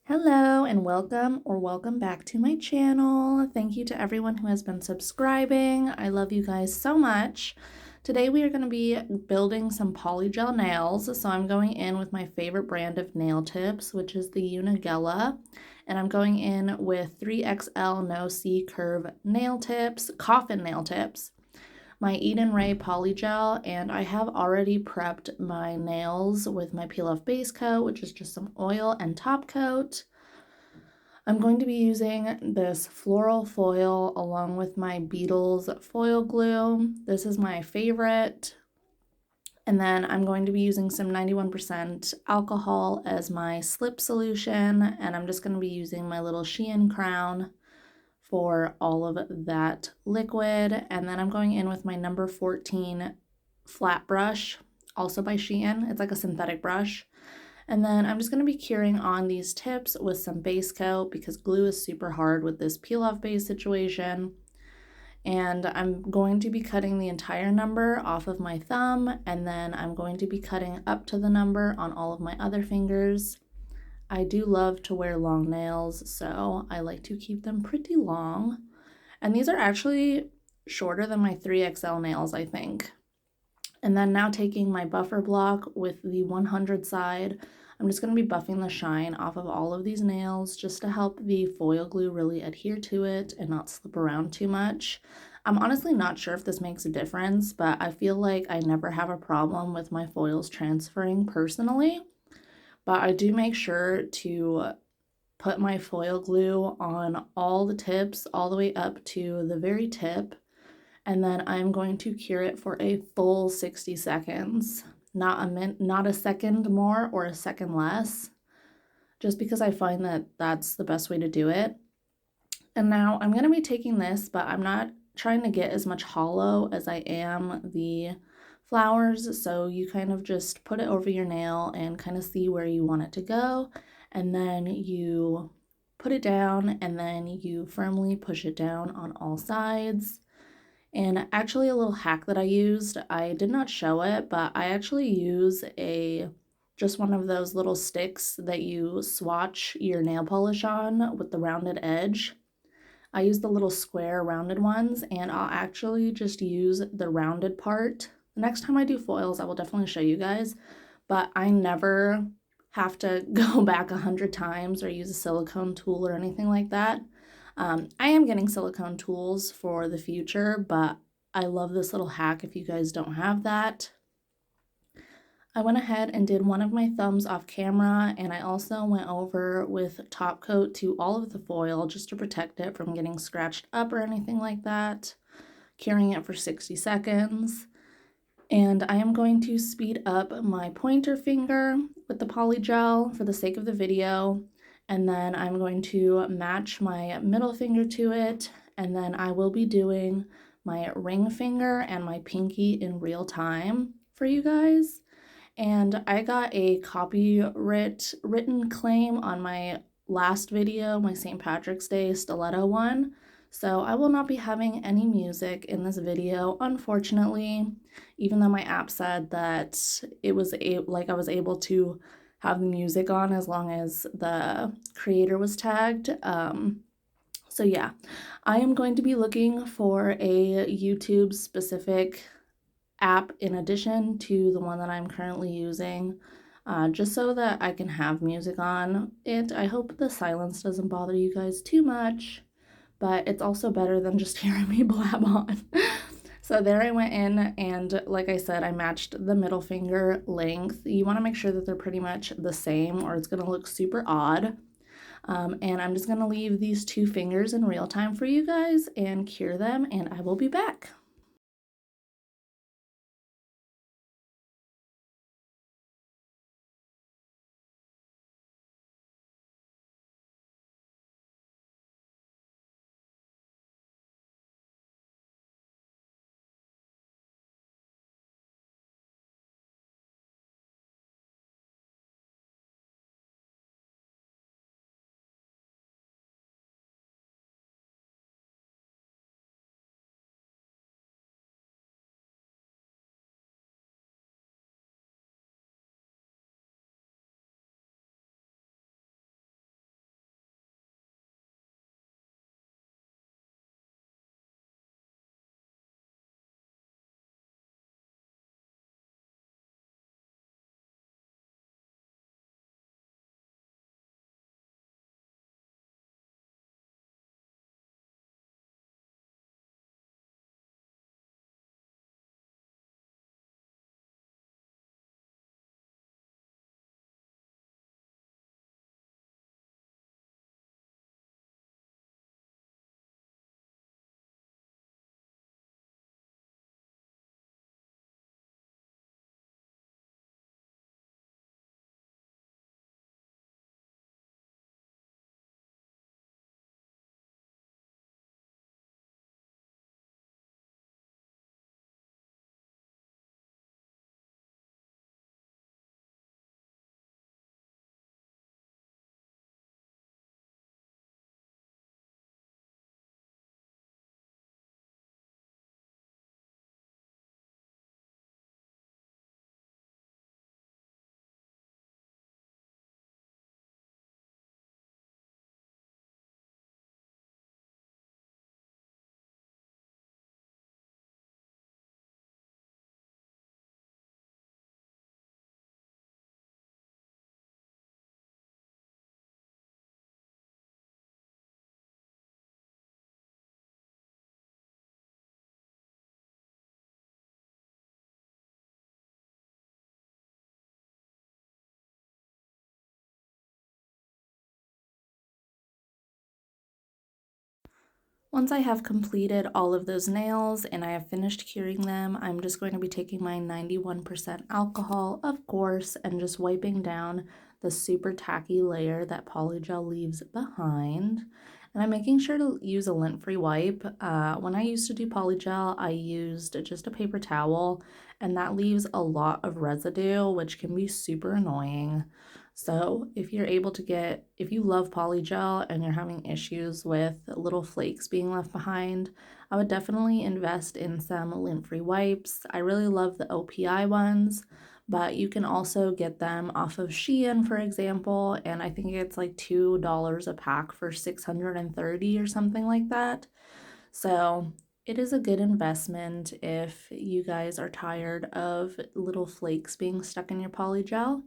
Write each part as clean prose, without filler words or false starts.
Hello and welcome back to my channel. Thank you to everyone who has been subscribing. I love you guys so much. Today we are going to be building some polygel nails. So I'm going in with my favorite brand of nail tips, which is the Unigella. And I'm going in with 3XL No C curve nail tips, Coffin nail tips, my Eden Ray polygel, and I have already prepped my nails with my peel off base coat, which is just some oil and top coat. I'm going to be using this floral foil along with my Beetles foil glue. This is my favorite. And then I'm going to be using some 91% alcohol as my slip solution, and I'm just going to be using my little Shein crown for all of that liquid. And then I'm going in with my number 14 flat brush, also by Shein. It's like a synthetic brush. And then I'm just going to be curing on these tips with some base coat because glue is super hard with this peel off base situation. And I'm going to be cutting the entire number off of my thumb, and then I'm going to be cutting up to the number on all of my other fingers. I do love to wear long nails, so I like to keep them pretty long. And these are actually shorter than my 3XL nails, I think. And then now taking my buffer block with the 100 side, I'm just going to be buffing the shine off of all of these nails just to help the foil glue really adhere to it and not slip around too much. I'm honestly not sure if this makes a difference, but I feel like I never have a problem with my foils transferring personally. But I do make sure to put my foil glue on all the tips all the way up to the very tip, and then I'm going to cure it for a full 60 seconds, not a second more or a second less, just because I find that that's the best way to do it. And now I'm going to be taking this, but I'm not trying to get as much hollow as I am the flowers, so you kind of just put it over your nail and kind of see where you want it to go, and then you put it down and then you firmly push it down on all sides. And actually, a little hack that I used, I did not show it, but I actually use just one of those little sticks that you swatch your nail polish on with the rounded edge. I use the little square rounded ones, and I'll actually just use the rounded part. The next time I do foils, I will definitely show you guys, but I never have to go back 100 times or use a silicone tool or anything like that. I am getting silicone tools for the future, but I love this little hack if you guys don't have that. I went ahead and did one of my thumbs off camera, and I also went over with top coat to all of the foil just to protect it from getting scratched up or anything like that, curing it for 60 seconds. And I am going to speed up my pointer finger with the polygel for the sake of the video, and then I'm going to match my middle finger to it, and then I will be doing my ring finger and my pinky in real time for you guys. And I got a copyright-written claim on my last video, my St. Patrick's Day stiletto one. So I will not be having any music in this video, unfortunately, even though my app said that I was able to have the music on as long as the creator was tagged. So yeah, I am going to be looking for a YouTube specific app in addition to the one that I'm currently using, just so that I can have music on it. I hope the silence doesn't bother you guys too much, but it's also better than just hearing me blab on. So there I went in, and like I said, I matched the middle finger length. You want to make sure that they're pretty much the same or it's going to look super odd. And I'm just going to leave these two fingers in real time for you guys and cure them, and I will be back. Once I have completed all of those nails and I have finished curing them, I'm just going to be taking my 91% alcohol, of course, and just wiping down the super tacky layer that polygel leaves behind. And I'm making sure to use a lint-free wipe. When I used to do polygel, I used just a paper towel, and that leaves a lot of residue, which can be super annoying. So if you're able to if you love polygel and you're having issues with little flakes being left behind, I would definitely invest in some lint-free wipes. I really love the OPI ones, but you can also get them off of Shein, for example, and I think it's like $2 a pack for 630 or something like that. So it is a good investment if you guys are tired of little flakes being stuck in your polygel.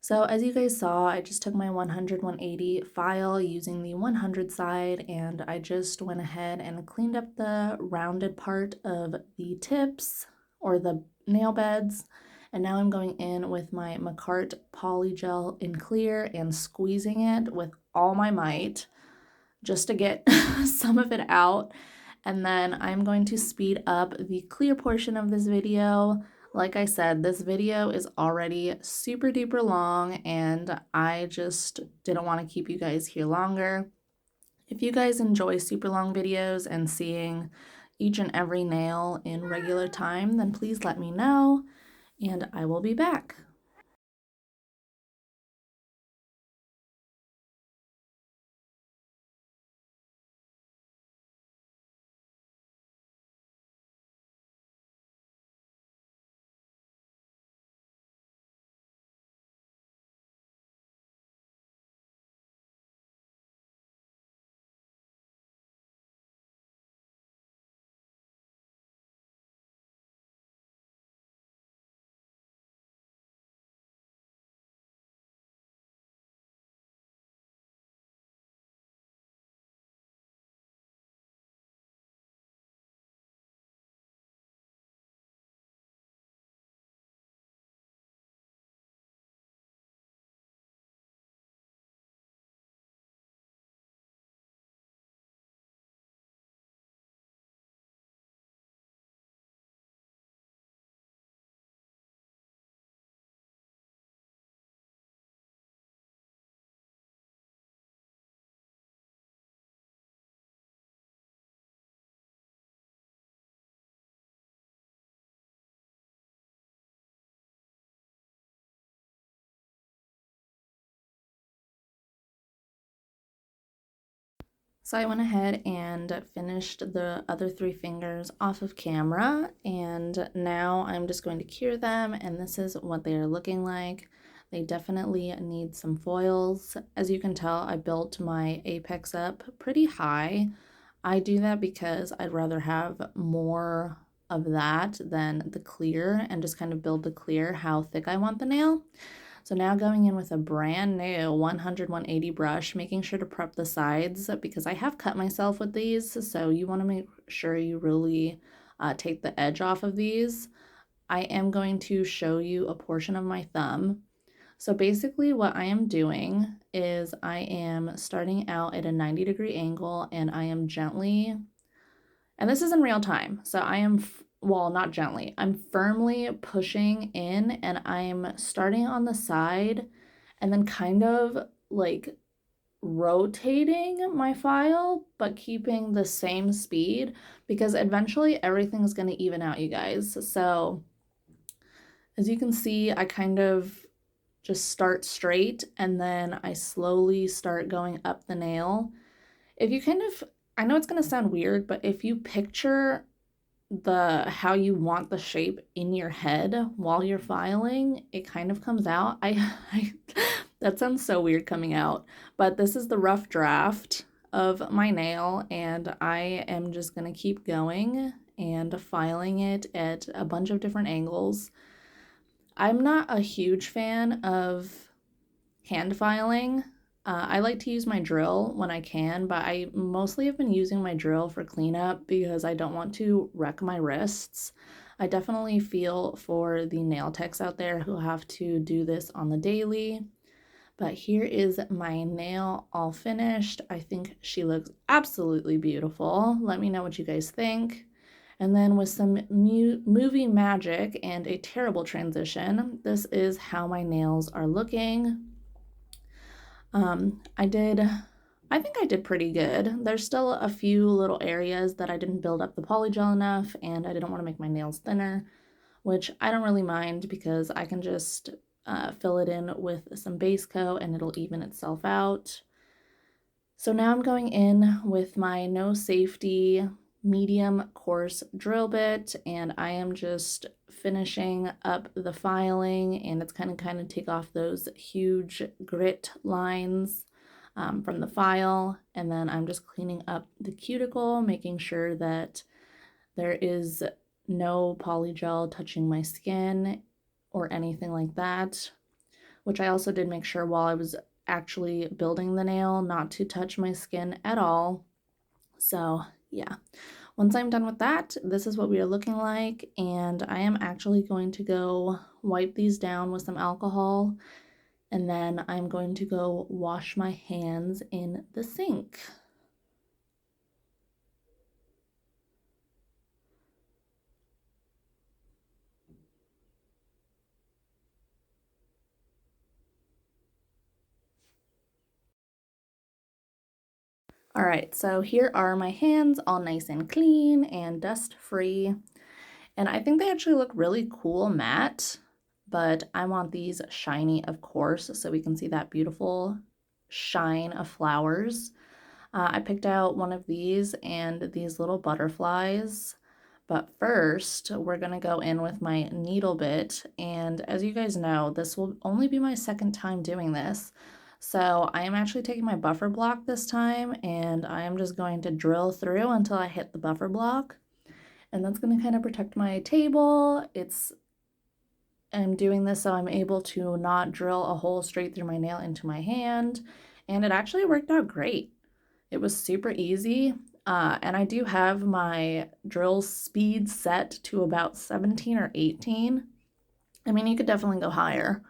So as you guys saw, I just took my 100/180 file using the 100 side, and I just went ahead and cleaned up the rounded part of the tips or the nail beds. And now I'm going in with my Macart Polygel in clear and squeezing it with all my might just to get some of it out. And then I'm going to speed up the clear portion of this video. Like I said, this video is already super duper long and I just didn't want to keep you guys here longer. If you guys enjoy super long videos and seeing each and every nail in regular time, then please let me know and I will be back. So I went ahead and finished the other 3 fingers off of camera, and now I'm just going to cure them, and this is what they are looking like. They definitely need some foils. As you can tell, I built my apex up pretty high. I do that because I'd rather have more of that than the clear and just kind of build the clear how thick I want the nail. So now going in with a brand new 100/180 brush, making sure to prep the sides because I have cut myself with these. So you want to make sure you really take the edge off of these. I am going to show you a portion of my thumb. So basically what I am doing is I am starting out at a 90-degree angle and I am gently, and this is in real time, so I am, well, not gently, I'm firmly pushing in and I'm starting on the side and then kind of like rotating my file, but keeping the same speed because eventually everything's going to even out, you guys. So as you can see, I kind of just start straight and then I slowly start going up the nail. If you kind of, I know it's going to sound weird, but if you picture how you want the shape in your head while you're filing, it kind of comes out. I that sounds so weird coming out, but this is the rough draft of my nail and I am just going to keep going and filing it at a bunch of different angles. I'm not a huge fan of hand filing. I like to use my drill when I can, but I mostly have been using my drill for cleanup because I don't want to wreck my wrists. I definitely feel for the nail techs out there who have to do this on the daily, But here is my nail all finished. I think she looks absolutely beautiful. Let me know what you guys think. And then with some movie magic and a terrible transition, this is how my nails are looking. I think I did pretty good. There's still a few little areas that I didn't build up the polygel enough, and I didn't want to make my nails thinner, which I don't really mind because I can just fill it in with some base coat and it'll even itself out. So now I'm going in with my no safety medium coarse drill bit, and I am just finishing up the filing, and it's kind of take off those huge grit lines from the file. And then I'm just cleaning up the cuticle, making sure that there is no polygel touching my skin or anything like that, which I also did make sure while I was actually building the nail not to touch my skin at all. So yeah, once I'm done with that, this is what we are looking like, and I am actually going to go wipe these down with some alcohol, and then I'm going to go wash my hands in the sink. All right, so here are my hands all nice and clean and dust free. And I think they actually look really cool matte, but I want these shiny, of course, so we can see that beautiful shine of flowers. I picked out one of these and these little butterflies, but first we're gonna go in with my needle bit, and as you guys know, this will only be my second time doing this. So I am actually taking my buffer block this time, and I am just going to drill through until I hit the buffer block. And that's going to kind of protect my table. I'm doing this so I'm able to not drill a hole straight through my nail into my hand. And it actually worked out great. It was super easy. And I do have my drill speed set to about 17 or 18. I mean, you could definitely go higher,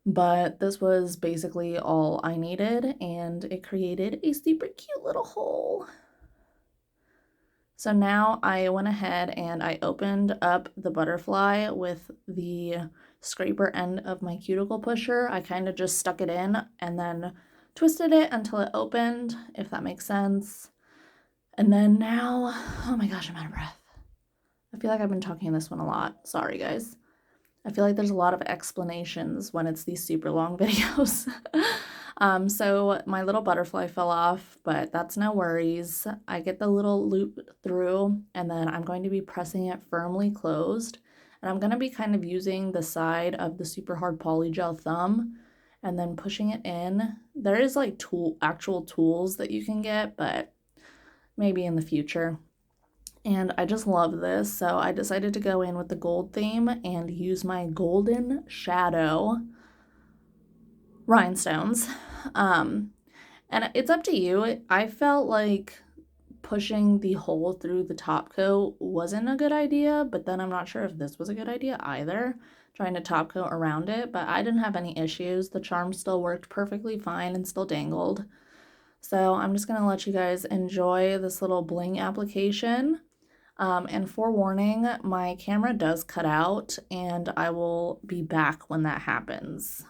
but this was basically all I needed, and it created a super cute little hole. So now I went ahead and I opened up the butterfly with the scraper end of my cuticle pusher. I kind of just stuck it in and then twisted it until it opened, if that makes sense. And then now, oh my gosh, I'm out of breath. I feel like I've been talking in this one a lot. Sorry, guys. I feel like there's a lot of explanations when it's these super long videos. So my little butterfly fell off, but that's no worries. I get the little loop through, and then I'm going to be pressing it firmly closed. And I'm going to be kind of using the side of the super hard polygel thumb and then pushing it in. There is like actual tools that you can get, but maybe in the future. And I just love this, so I decided to go in with the gold theme and use my golden shadow rhinestones. And it's up to you. I felt like pushing the hole through the top coat wasn't a good idea, but then I'm not sure if this was a good idea either, trying to top coat around it, but I didn't have any issues. The charm still worked perfectly fine and still dangled. So I'm just gonna let you guys enjoy this little bling application. And forewarning, my camera does cut out, and I will be back when that happens.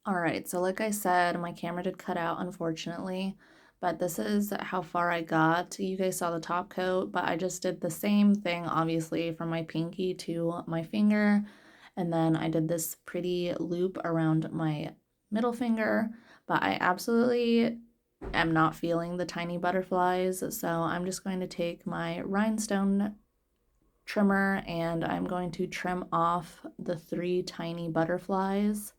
All right, so like I said, my camera did cut out, unfortunately, but this is how far I got. You guys saw the top coat, but I just did the same thing, obviously, from my pinky to my finger, and then I did this pretty loop around my middle finger, but I absolutely am not feeling the tiny butterflies, so I'm just going to take my rhinestone trimmer and I'm going to trim off the 3 tiny butterflies,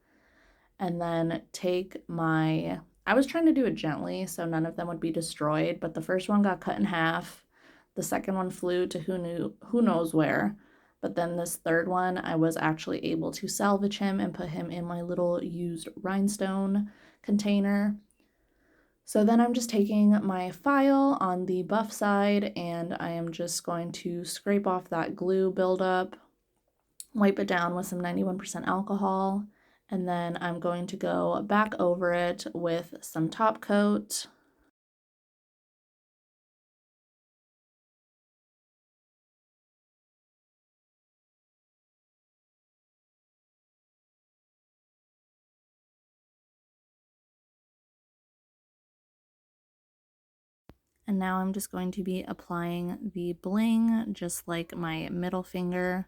and then take my, I was trying to do it gently so none of them would be destroyed, but the first one got cut in half, the second one flew to who knows where, but then this third one I was actually able to salvage him and put him in my little used rhinestone container. So then I'm just taking my file on the buff side and I am just going to scrape off that glue buildup, wipe it down with some 91% alcohol, and then I'm going to go back over it with some top coat. And now I'm just going to be applying the bling just like my middle finger.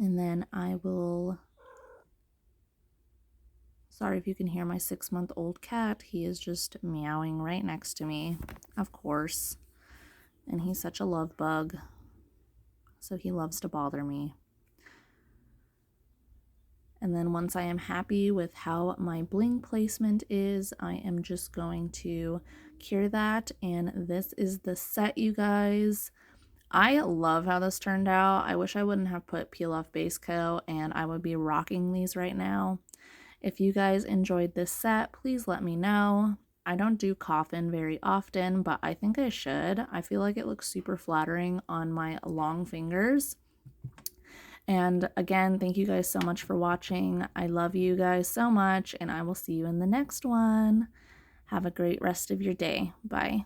And then I will, sorry if you can hear my 6-month-old cat. He is just meowing right next to me, of course. And he's such a love bug, so he loves to bother me. And then once I am happy with how my bling placement is, I am just going to cure that. And this is the set, you guys. I love how this turned out. I wish I wouldn't have put peel off base coat and I would be rocking these right now. If you guys enjoyed this set, please let me know. I don't do Coffin very often, but I think I should. I feel like it looks super flattering on my long fingers. And again, thank you guys so much for watching. I love you guys so much, and I will see you in the next one. Have a great rest of your day. Bye.